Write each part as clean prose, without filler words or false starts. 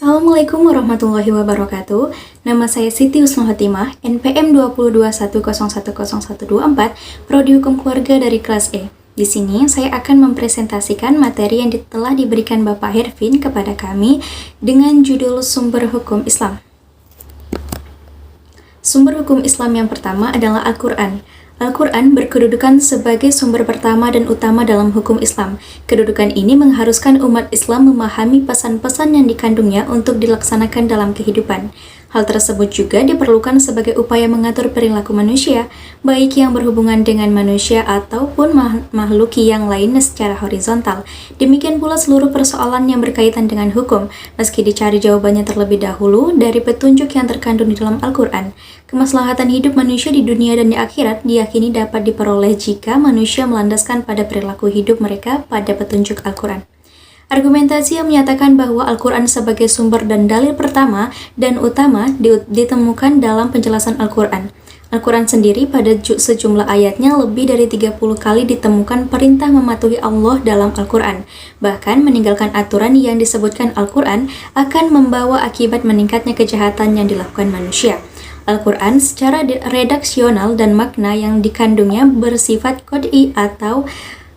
Assalamualaikum warahmatullahi wabarakatuh. Nama saya Siti Husnul Khotimah, NPM 2021010124, Prodi Hukum Keluarga dari kelas E. Di sini saya akan mempresentasikan materi yang telah diberikan Bapak Hervin kepada kami dengan judul Sumber Hukum Islam. Sumber hukum Islam yang pertama adalah Al-Quran. Al-Quran berkedudukan sebagai sumber pertama dan utama dalam hukum Islam. Kedudukan ini mengharuskan umat Islam memahami pesan-pesan yang dikandungnya untuk dilaksanakan dalam kehidupan. Hal tersebut juga diperlukan sebagai upaya mengatur perilaku manusia, baik yang berhubungan dengan manusia ataupun makhluk yang lainnya secara horizontal. Demikian pula seluruh persoalan yang berkaitan dengan hukum, meski dicari jawabannya terlebih dahulu dari petunjuk yang terkandung di dalam Al-Quran. Kemaslahatan hidup manusia di dunia dan di akhirat diyakini dapat diperoleh jika manusia melandaskan pada perilaku hidup mereka pada petunjuk Al-Quran. Argumentasi yang menyatakan bahwa Al-Quran sebagai sumber dan dalil pertama dan utama ditemukan dalam penjelasan Al-Quran. Al-Quran sendiri pada sejumlah ayatnya lebih dari 30 kali ditemukan perintah mematuhi Allah dalam Al-Quran. Bahkan meninggalkan aturan yang disebutkan Al-Quran akan membawa akibat meningkatnya kejahatan yang dilakukan manusia. Al-Quran secara redaksional dan makna yang dikandungnya bersifat qod'i atau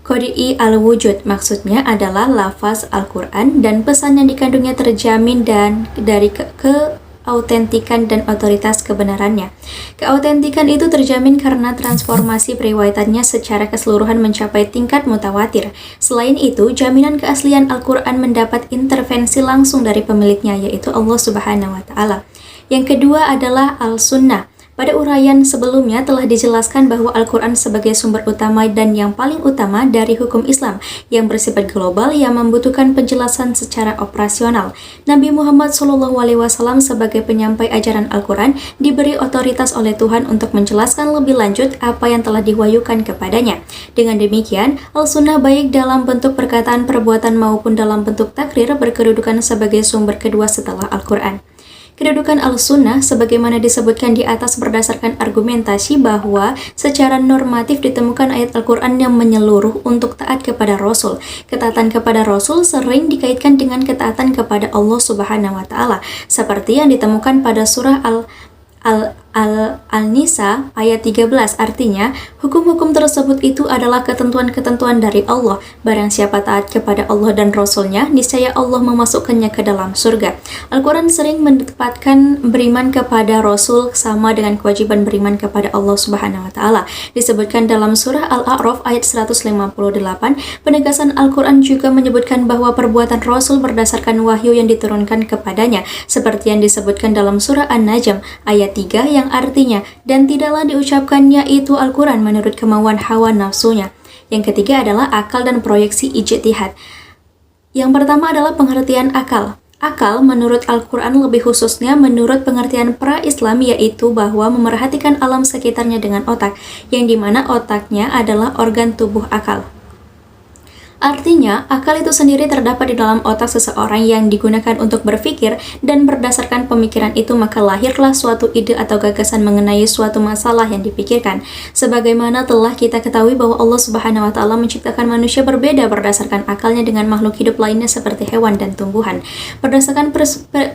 qod'i al-wujud, maksudnya adalah lafaz Al-Quran dan pesan yang dikandungnya terjamin dan dari keautentikan dan otoritas kebenarannya. Keautentikan itu terjamin karena transformasi periwayatannya secara keseluruhan mencapai tingkat mutawatir. Selain itu, jaminan keaslian Al-Quran mendapat intervensi langsung dari pemiliknya, yaitu Allah Subhanahu wa Ta'ala. Yang kedua adalah Al-Sunnah. Pada uraian sebelumnya telah dijelaskan bahwa Al-Quran sebagai sumber utama dan yang paling utama dari hukum Islam yang bersifat global yang membutuhkan penjelasan secara operasional. Nabi Muhammad SAW sebagai penyampai ajaran Al-Quran diberi otoritas oleh Tuhan untuk menjelaskan lebih lanjut apa yang telah diwahyukan kepadanya. Dengan demikian, Al-Sunnah baik dalam bentuk perkataan, perbuatan maupun dalam bentuk takrir berkedudukan sebagai sumber kedua setelah Al-Quran. Kedudukan Al-Sunnah sebagaimana disebutkan di atas berdasarkan argumentasi bahwa secara normatif ditemukan ayat Al-Quran yang menyeluruh untuk taat kepada Rasul. Ketaatan kepada Rasul sering dikaitkan dengan ketaatan kepada Allah Subhanahu wa Ta'ala, seperti yang ditemukan pada surah Al-Nisa ayat 13, artinya hukum-hukum tersebut itu adalah ketentuan-ketentuan dari Allah. Barang siapa taat kepada Allah dan Rasulnya, niscaya Allah memasukkannya ke dalam surga. Al-Quran sering menetapkan beriman kepada Rasul sama dengan kewajiban beriman kepada Allah Subhanahu wa Ta'ala. Disebutkan dalam surah Al-A'raf ayat 158, penegasan Al-Quran juga menyebutkan bahwa perbuatan Rasul berdasarkan wahyu yang diturunkan kepadanya, seperti yang disebutkan dalam surah An-Najm ayat 3 yang artinya, dan tidaklah diucapkannya itu Al-Quran menurut kemauan hawa nafsunya. Yang ketiga adalah akal dan proyeksi ijtihad. Yang pertama adalah pengertian akal. Akal menurut Al-Quran lebih khususnya menurut pengertian pra-Islam yaitu bahwa memerhatikan alam sekitarnya dengan otak, yang dimana otaknya adalah organ tubuh akal. Artinya, akal itu sendiri terdapat di dalam otak seseorang yang digunakan untuk berpikir, dan berdasarkan pemikiran itu maka lahirlah suatu ide atau gagasan mengenai suatu masalah yang dipikirkan. Sebagaimana telah kita ketahui bahwa Allah Subhanahu wa Ta'ala menciptakan manusia berbeda berdasarkan akalnya dengan makhluk hidup lainnya seperti hewan dan tumbuhan. Berdasarkan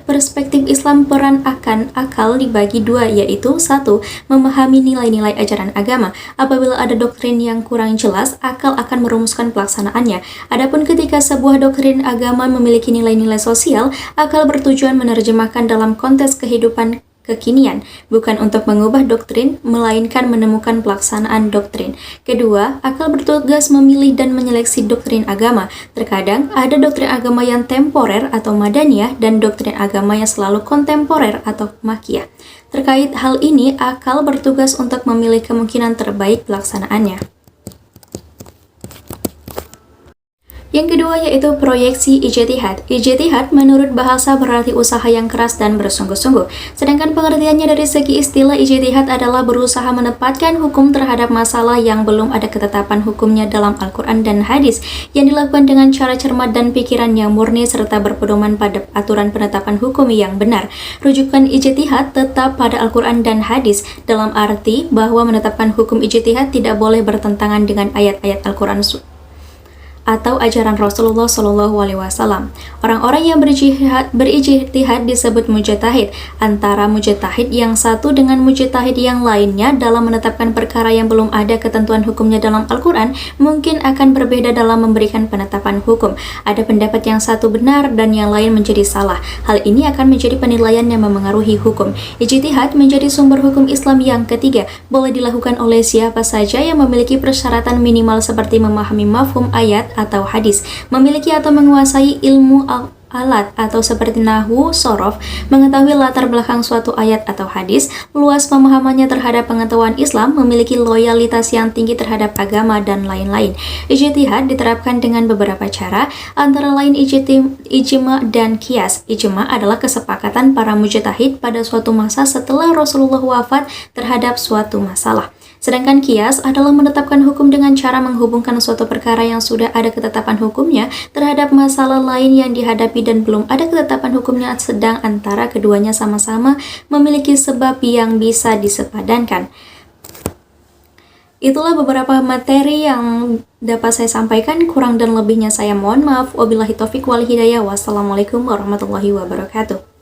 perspektif Islam, peran akan akal dibagi dua, yaitu satu, memahami nilai-nilai ajaran agama. Apabila ada doktrin yang kurang jelas, akal akan merumuskan pelaksanaannya. Adapun ketika sebuah doktrin agama memiliki nilai-nilai sosial, akal bertujuan menerjemahkan dalam konteks kehidupan kekinian, bukan untuk mengubah doktrin, melainkan menemukan pelaksanaan doktrin. Kedua, akal bertugas memilih dan menyeleksi doktrin agama. Terkadang ada doktrin agama yang temporer atau madaniyah dan doktrin agama yang selalu kontemporer atau makiyah. Terkait hal ini, akal bertugas untuk memilih kemungkinan terbaik pelaksanaannya. Yang kedua yaitu proyeksi ijtihad. Ijtihad menurut bahasa berarti usaha yang keras dan bersungguh-sungguh. Sedangkan pengertiannya dari segi istilah, ijtihad adalah berusaha menempatkan hukum terhadap masalah yang belum ada ketetapan hukumnya dalam Al-Quran dan hadis, yang dilakukan dengan cara cermat dan pikiran yang murni serta berpedoman pada aturan penetapan hukum yang benar. Rujukan ijtihad tetap pada Al-Quran dan hadis, dalam arti bahwa menetapkan hukum ijtihad tidak boleh bertentangan dengan ayat-ayat Al-Quran atau ajaran Rasulullah Shallallahu Alaihi Wasallam. Orang-orang yang berijtihad disebut mujtahid. Antara mujtahid yang satu dengan mujtahid yang lainnya dalam menetapkan perkara yang belum ada ketentuan hukumnya dalam Al-Quran mungkin akan berbeda dalam memberikan penetapan hukum. Ada pendapat yang satu benar dan yang lain menjadi salah. Hal ini akan menjadi penilaian yang memengaruhi hukum. Ijtihad menjadi sumber hukum Islam yang ketiga, boleh dilakukan oleh siapa saja yang memiliki persyaratan minimal seperti memahami mafhum ayat atau hadis, memiliki atau menguasai ilmu alat atau seperti nahwu, sorof, mengetahui latar belakang suatu ayat atau hadis, luas pemahamannya terhadap pengetahuan Islam, memiliki loyalitas yang tinggi terhadap agama, dan lain-lain. Ijtihad diterapkan dengan beberapa cara, antara lain ijma dan qiyas. Ijma adalah kesepakatan para mujtahid pada suatu masa setelah Rasulullah wafat terhadap suatu masalah. Sedangkan qiyas adalah menetapkan hukum dengan cara menghubungkan suatu perkara yang sudah ada ketetapan hukumnya terhadap masalah lain yang dihadapi dan belum ada ketetapan hukumnya, sedang antara keduanya sama-sama memiliki sebab yang bisa disepadankan. Itulah beberapa materi yang dapat saya sampaikan. Kurang dan lebihnya saya mohon maaf. Wabillahi taufiq wal hidayah. Wassalamualaikum warahmatullahi wabarakatuh.